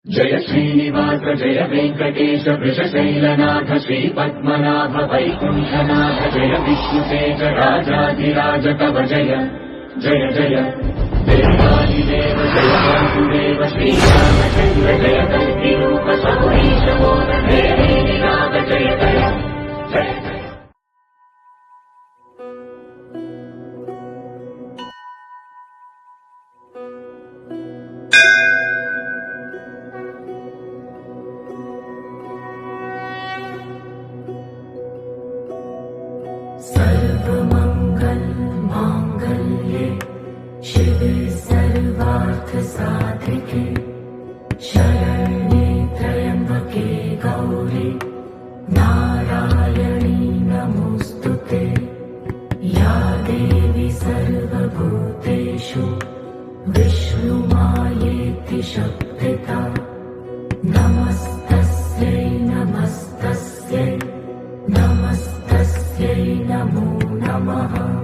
जय श्रीनिवास जय वेङ्कटेश वृषशैलनाथ श्रीपद्मनाभ वैकुण्ठनाथ जय विष्णुतेज राजाधिराज कव जय जय जय देवादिदेव जय वासुदेव श्रीरामचन्द्र जय कल्किरूप सौरीश मोदनाग जय जय जय सर्वमङ्गल माङ्गल्ये शिवे सर्वार्थसाधिके शरण्ये त्र्यम्बके गौरी नारायणी नमोऽस्तुते या देवी सर्वभूतेषु विष्णुमायेति शक्तिता नमस्तस्यै नमस्तस्यै नमस्तस्यै नमो नमः।